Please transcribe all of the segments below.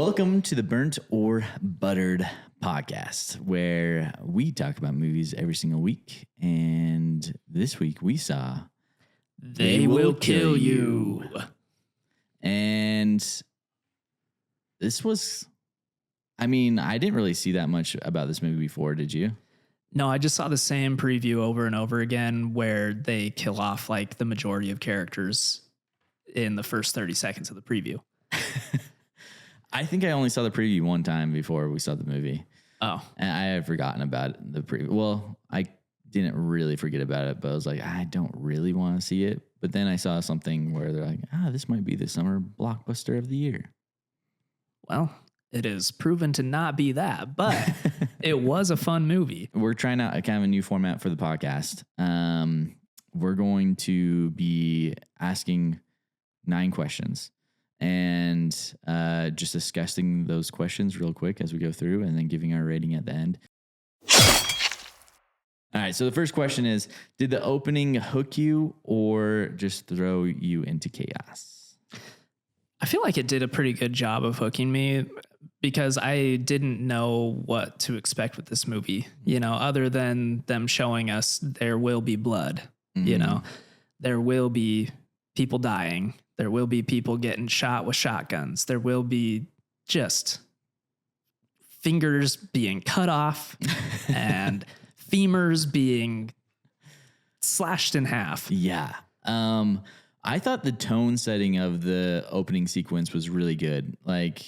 Welcome to the Burnt or Buttered podcast, where we talk about movies every single week. And this week we saw They Will Kill You. And this was, I didn't really see that much about this movie before, did you? No, I just saw the same preview over and over again where they kill off like the majority of characters in the first 30 seconds of the preview. I think I only saw the preview one time before we saw the movie. Oh. And I had forgotten about the preview. Well, I didn't really forget about it, but I was like, I don't really want to see it. But then I saw something where they're like, this might be the summer blockbuster of the year. Well, it is proven to not be that, but it was a fun movie. We're trying out a kind of a new format for the podcast. We're going to be asking 9 questions and just discussing those questions real quick as we go through and then giving our rating at the end. All right, so the first question is, did the opening hook you or just throw you into chaos? I feel like it did a pretty good job of hooking me because I didn't know what to expect with this movie, other than them showing us there will be blood, there will be people dying. There will be people getting shot with shotguns. There will be just fingers being cut off and femurs being slashed in half. Yeah. I thought the tone setting of the opening sequence was really good. Like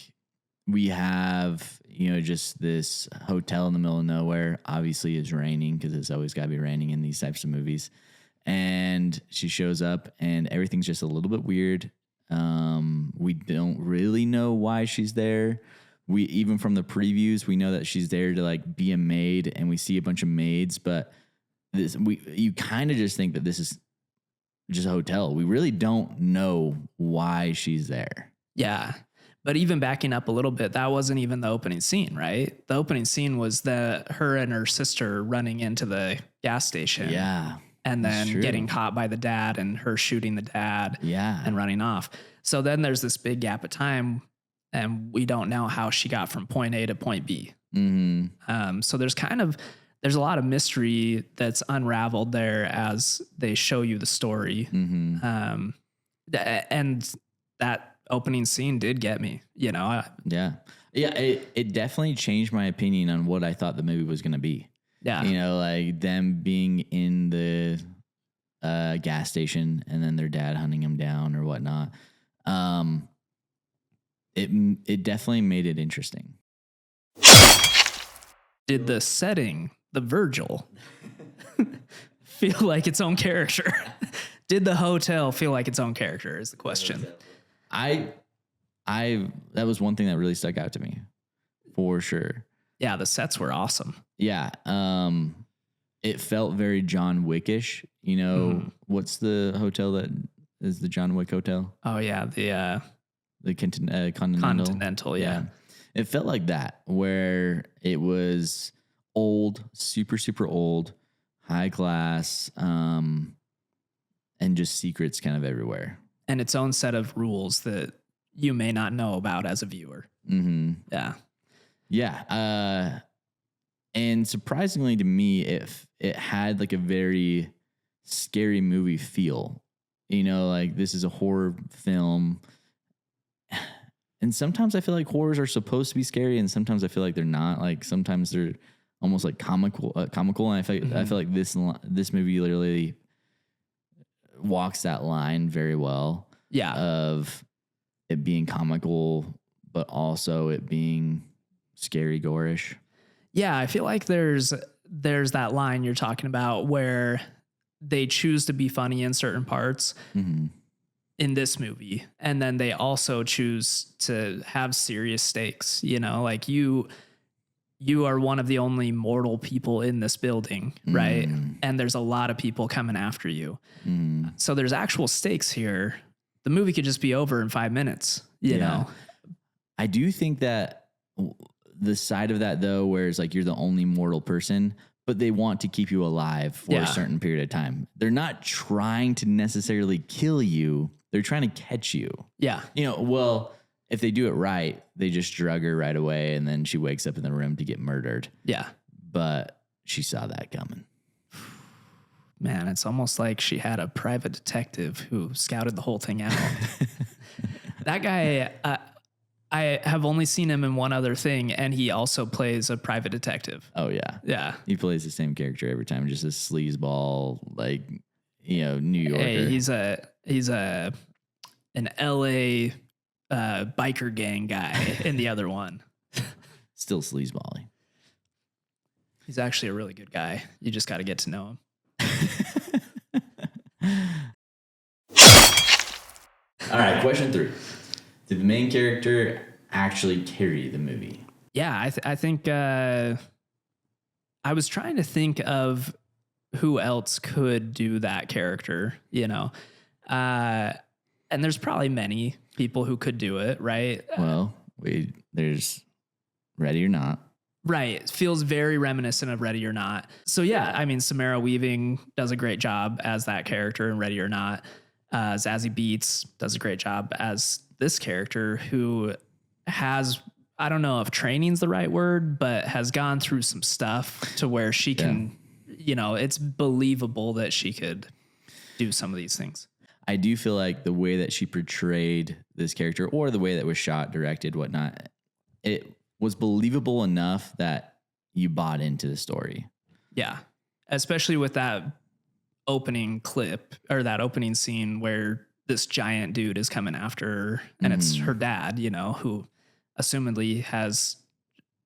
we have, just this hotel in the middle of nowhere. Obviously it's raining because it's always got to be raining in these types of movies. And she shows up and everything's just a little bit weird. We don't really know why she's there. Even from the previews, we know that she's there to like be a maid, and we see a bunch of maids, but you kind of just think that this is just a hotel. We really don't know why she's there. Yeah. But even backing up a little bit, that wasn't even the opening scene, right? The opening scene was her and her sister running into the gas station. Yeah. And then getting caught by the dad and her shooting the dad and running off. So then there's this big gap of time and we don't know how she got from point A to point B. Mm-hmm. So there's a lot of mystery that's unraveled there as they show you the story. Mm-hmm. And that opening scene did get me, Yeah. It definitely changed my opinion on what I thought the movie was going to be. Yeah. Like them being in the gas station and then their dad hunting them down or whatnot. It definitely made it interesting. Did the setting, the Virgil, feel like its own character? Did the hotel feel like its own character is the question. That was one thing that really stuck out to me for sure. Yeah, the sets were awesome. Yeah. It felt very John Wickish. What's the hotel that is the John Wick hotel? Oh, yeah. The Continental. Continental, yeah. It felt like that, where it was old, super, super old, high class, and just secrets kind of everywhere. And its own set of rules that you may not know about as a viewer. Mm-hmm. Yeah. Yeah. And surprisingly to me, it had like a very scary movie feel, like this is a horror film. And sometimes I feel like horrors are supposed to be scary, and sometimes I feel like they're not. Like sometimes they're almost like comical. And I feel like this movie literally walks that line very well. Yeah. Of it being comical, but also it being scary, gore-ish. Yeah, I feel like there's that line you're talking about where they choose to be funny in certain parts in this movie, and then they also choose to have serious stakes. Like you are one of the only mortal people in this building, right? And there's a lot of people coming after you. So there's actual stakes here. The movie could just be over in 5 minutes, you know? I do think that the side of that, though, where it's like you're the only mortal person, but they want to keep you alive for a certain period of time. They're not trying to necessarily kill you. They're trying to catch you. Yeah. if they do it right, they just drug her right away, and then she wakes up in the room to get murdered. Yeah. But she saw that coming. Man, it's almost like she had a private detective who scouted the whole thing out. That guy, I have only seen him in one other thing, and he also plays a private detective. Oh, yeah. Yeah. He plays the same character every time, just a sleazeball, like, New Yorker. Hey, he's an LA biker gang guy in the other one. Still sleazebally. He's actually a really good guy. You just got to get to know him. All right, question 3. Did the main character actually carry the movie? Yeah, I think I was trying to think of who else could do that character, and there's probably many people who could do it, right? Well, there's Ready or Not. Right. It feels very reminiscent of Ready or Not. So yeah, I mean, Samara Weaving does a great job as that character in Ready or Not. Zazie Beetz does a great job as this character who has, I don't know if training's the right word, but has gone through some stuff to where she can, it's believable that she could do some of these things. I do feel like the way that she portrayed this character, or the way that was shot, directed, whatnot, it was believable enough that you bought into the story. Yeah. Especially with that opening clip, or that opening scene where this giant dude is coming after her, and it's her dad, who assumedly has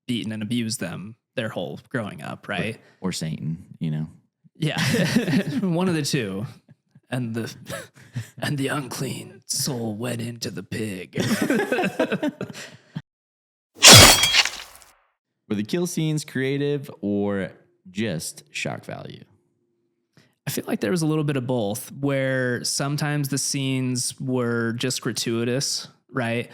beaten and abused them their whole growing up, right? Or Satan, Yeah. One of the two. And the unclean soul went into the pig. Were the kill scenes creative or just shock value? I feel like there was a little bit of both, where sometimes the scenes were just gratuitous, right?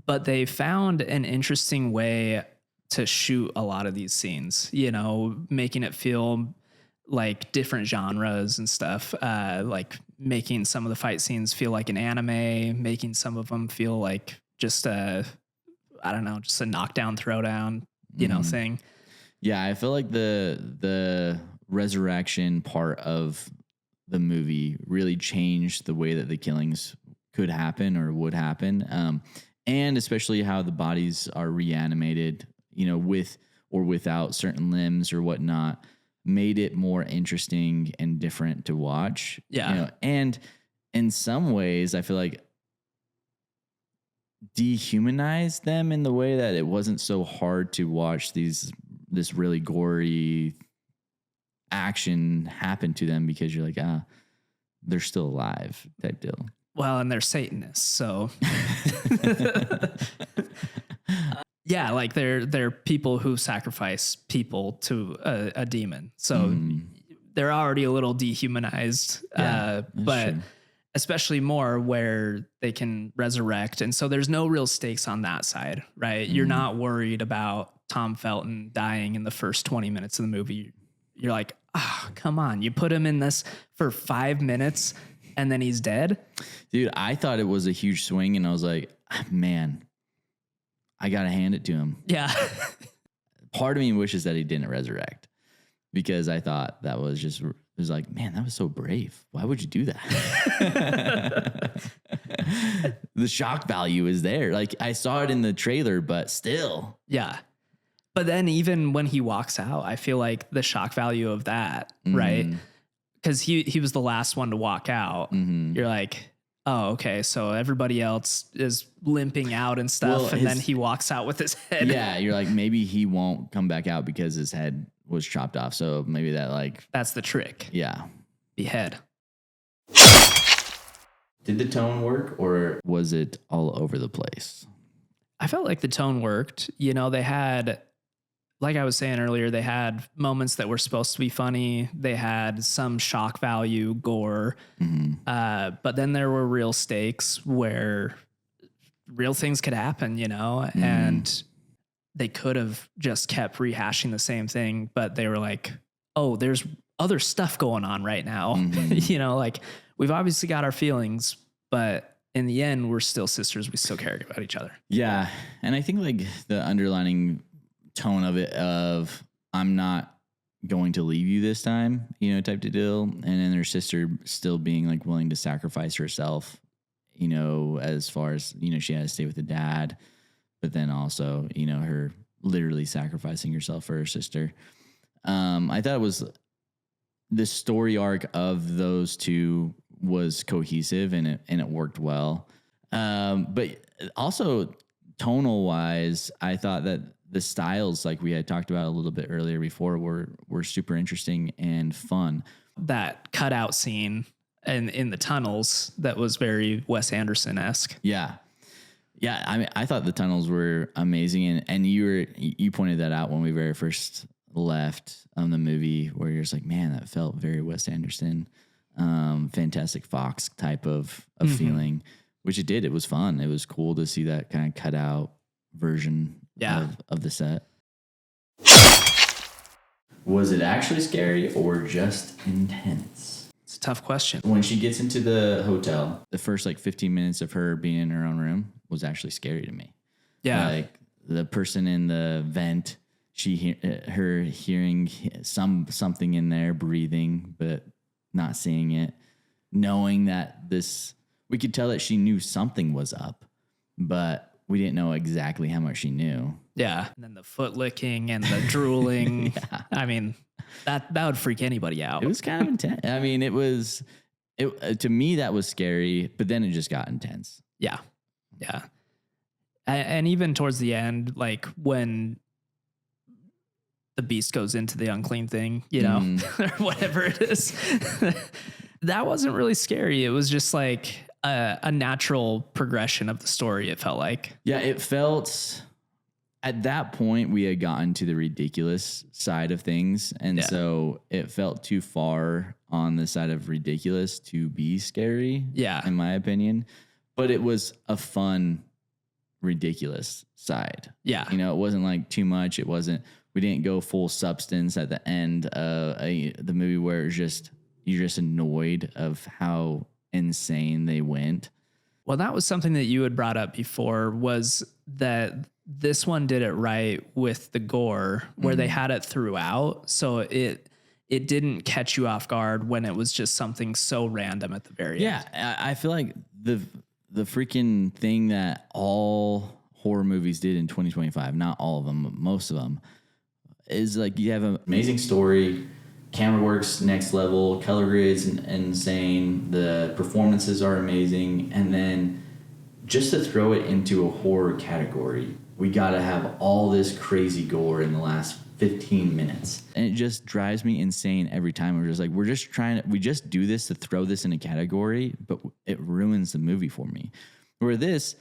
But they found an interesting way to shoot a lot of these scenes, making it feel like different genres and stuff, like making some of the fight scenes feel like an anime, making some of them feel like just just a knockdown, throwdown, thing. Yeah, I feel like the resurrection part of the movie really changed the way that the killings could happen or would happen, and especially how the bodies are reanimated, with or without certain limbs or whatnot, made it more interesting and different to watch. Yeah. And in some ways, I feel like dehumanized them in the way that it wasn't so hard to watch this really gory action happen to them, because you're like, they're still alive type deal. Well, and they're Satanists, so yeah, like they're people who sacrifice people to a demon, so they're already a little dehumanized. But true. Especially more where they can resurrect, and so there's no real stakes on that side, right? You're not worried about Tom Felton dying in the first 20 minutes of the movie. You're like, come on, you put him in this for 5 minutes and then he's dead. Dude, I thought it was a huge swing, and I was like, man, I got to hand it to him. Yeah. Part of me wishes that he didn't resurrect, because I thought that was just, it was like, man, that was so brave. Why would you do that? The shock value is there. Like, I saw it in the trailer, but still. Yeah. But then even when he walks out, I feel like the shock value of that, right? Because he was the last one to walk out. You're like, oh, okay, so everybody else is limping out and stuff, and then he walks out with his head. Yeah, you're like, maybe he won't come back out because his head was chopped off. So maybe that's the trick. Yeah. Behead. Did the tone work, or was it all over the place? I felt like the tone worked. They had, like I was saying earlier, they had moments that were supposed to be funny. They had some shock value, gore. But then there were real stakes where real things could happen, and they could have just kept rehashing the same thing, but they were like, oh, there's other stuff going on right now. Like, we've obviously got our feelings, but in the end, we're still sisters. We still care about each other. Yeah. And I think like the underlining tone of it of I'm not going to leave you this time, you know, type of deal. And then her sister still being like willing to sacrifice herself, you know, as far as, you know, she had to stay with the dad, but then also, you know, her literally sacrificing herself for her sister. I thought it was the story arc of those two was cohesive and it worked well. But also tonal wise, I thought that the styles, like we had talked about a little bit earlier before, were super interesting and fun. That cutout scene and in the tunnels, that was very Wes Anderson-esque. Yeah. Yeah. I mean, I thought the tunnels were amazing. And you pointed that out when we very first left on the movie, where you're just like, man, that felt very Wes Anderson, Fantastic Fox type of feeling, which it did. It was fun. It was cool to see that kind of cut out version of the set. Was it actually scary or just intense? It's a tough question. When she gets into the hotel, the first like 15 minutes of her being in her own room was actually scary to me. Yeah. Like the person in the vent, her hearing something in there breathing, but not seeing it, knowing that we could tell that she knew something was up, but we didn't know exactly how much she knew. Yeah. And then the foot licking and the drooling. Yeah. I mean, that would freak anybody out. It was kind of intense. I mean, to me, that was scary, but then it just got intense. Yeah. Yeah. And even towards the end, like when the beast goes into the unclean thing, you know, or whatever it is, that wasn't really scary. It was just like a natural progression of the story, it felt like. Yeah, it felt at that point we had gotten to the ridiculous side of things. And so it felt too far on the side of ridiculous to be scary. Yeah. In my opinion. But it was a fun, ridiculous side. Yeah. You know, it wasn't like too much. We didn't go full substance at the end of the movie where you're just annoyed of how insane they went. Well, that was something that you had brought up before, was that this one did it right with the gore, where they had it throughout. So it didn't catch you off guard when it was just something so random at the very end. Yeah. I feel like the freaking thing that all horror movies did in 2025, not all of them, but most of them, is like you have an amazing story, camera works next level, color grad's insane, the performances are amazing, and then just to throw it into a horror category, we gotta have all this crazy gore in the last 15 minutes. And it just drives me insane every time. We're just like, we just do this to throw this in a category, but it ruins the movie for me. Where this,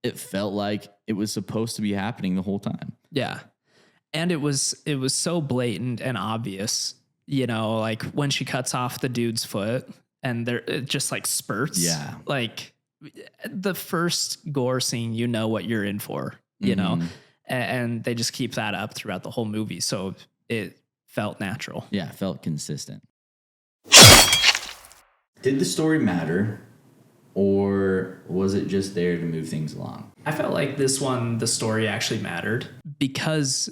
it felt like it was supposed to be happening the whole time. Yeah. And it was so blatant and obvious, you know, like when she cuts off the dude's foot and it just like spurts. Yeah. Like the first gore scene, you know what you're in for, you know, and they just keep that up throughout the whole movie. So it felt natural. Yeah. It felt consistent. Did the story matter, or was it just there to move things along? I felt like this one, the story actually mattered because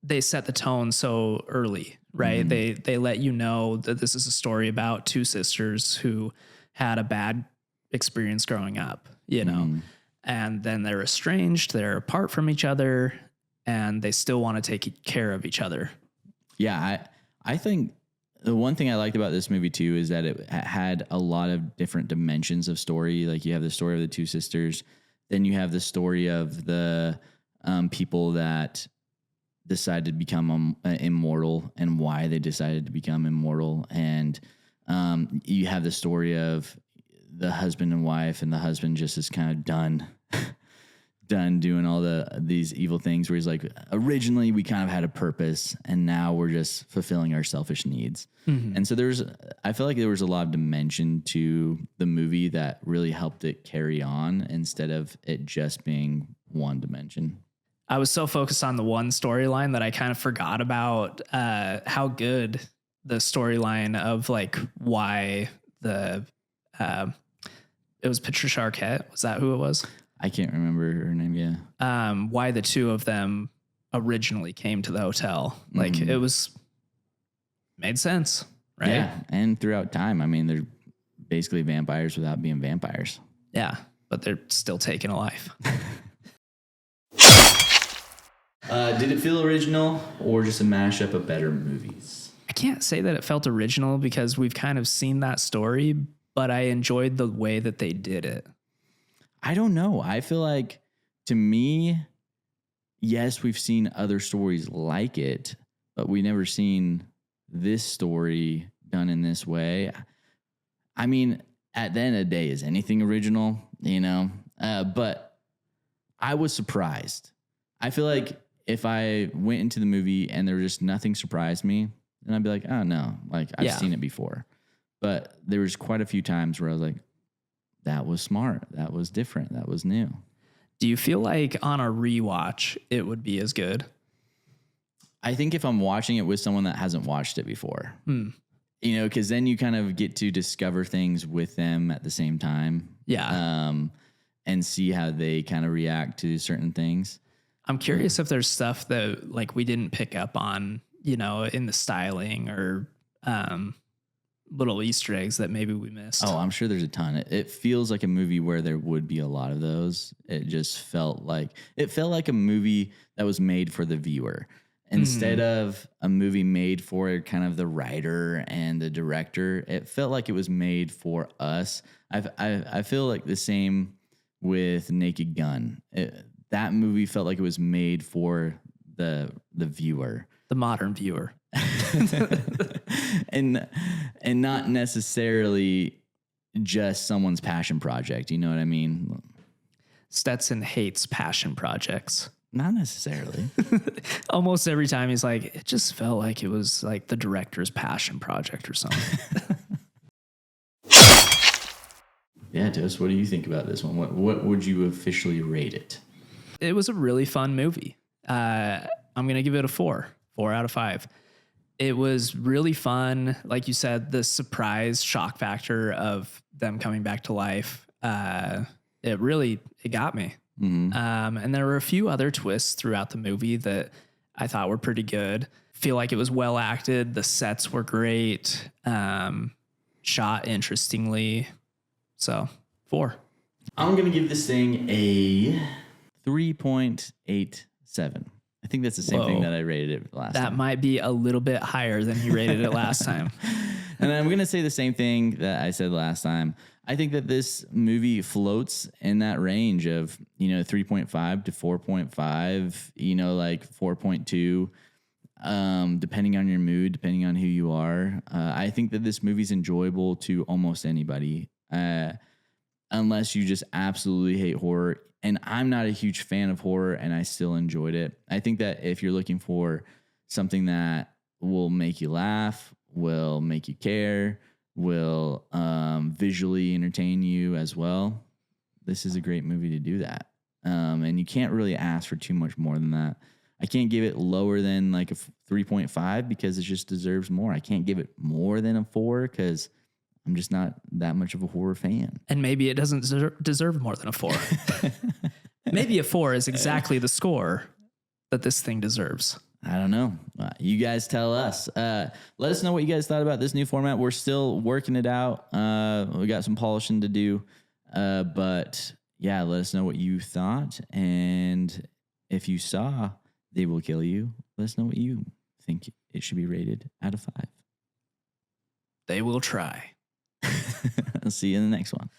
they set the tone so early, right? They let you know that this is a story about two sisters who had a bad experience growing up, you know, and then they're estranged, they're apart from each other, and they still want to take care of each other. Yeah, I think the one thing I liked about this movie too is that it had a lot of different dimensions of story. Like you have the story of the two sisters, then you have the story of the people that decided to become immortal and why they decided to become immortal. And you have the story of the husband and wife, and the husband just is kind of done doing all these evil things, where he's like, originally we kind of had a purpose and now we're just fulfilling our selfish needs. And so I feel like there was a lot of dimension to the movie that really helped it carry on instead of it just being one dimension. I was so focused on the one storyline that I kind of forgot about how good the storyline of like why the It was Patricia Arquette. Was that who it was? I can't remember her name. Yeah. Why the two of them originally came to the hotel. Like it was made sense, right? Yeah. And throughout time, I mean, they're basically vampires without being vampires. Yeah. But they're still taking a life. Did it feel original or just a mashup of better movies? I can't say that it felt original because we've kind of seen that story, but I enjoyed the way that they did it. I don't know. I feel like, to me, yes, we've seen other stories like it, but we've never seen this story done in this way. I mean, at the end of the day, is anything original, you know? But I was surprised. I feel like if I went into the movie and there was just nothing surprised me, then I'd be like, oh, no, like I've seen it before. But there was quite a few times where I was like, that was smart. That was different. That was new. Do you feel like on a rewatch, it would be as good? I think if I'm watching it with someone that hasn't watched it before, you know, because then you kind of get to discover things with them at the same time. Yeah. And see how they kind of react to certain things. I'm curious if there's stuff that like we didn't pick up on, you know, in the styling or little Easter eggs that maybe we missed. Oh, I'm sure there's a ton. It feels like a movie where there would be a lot of those. It just felt like a movie that was made for the viewer instead of a movie made for kind of the writer and the director. It felt like it was made for us. I feel like the same with Naked Gun. That movie felt like it was made for the viewer, the modern viewer. and not necessarily just someone's passion project. You know what I mean? Stetson hates passion projects. Not necessarily. Almost every time he's like, it just felt like it was like the director's passion project or something. Yeah, Toast, what do you think about this one? What would you officially rate it? It was a really fun movie. I'm going to give it a 4 out of 5. It was really fun. Like you said, the surprise shock factor of them coming back to life. It got me. Mm-hmm. And there were a few other twists throughout the movie that I thought were pretty good. Feel like it was well acted. The sets were great. Shot interestingly. So 4. I'm going to give this thing a 3.87. I think that's the same thing that I rated it last time. That might be a little bit higher than you rated it last time. And I'm going to say the same thing that I said last time. I think that this movie floats in that range of, 3.5 to 4.5, like 4.2, depending on your mood, depending on who you are. I think that this movie's enjoyable to almost anybody, unless you just absolutely hate horror. And I'm not a huge fan of horror, and I still enjoyed it. I think that if you're looking for something that will make you laugh, will make you care, will visually entertain you as well, this is a great movie to do that. And you can't really ask for too much more than that. I can't give it lower than like a 3.5 because it just deserves more. I can't give it more than a 4 because I'm just not that much of a horror fan. And maybe it doesn't deserve more than a 4. Maybe a 4 is exactly the score that this thing deserves. I don't know. You guys tell us. Let us know what you guys thought about this new format. We're still working it out. We got some polishing to do. But yeah, let us know what you thought. And if you saw They Will Kill You, let us know what you think it should be rated out of 5. They will try. I'll see you in the next one.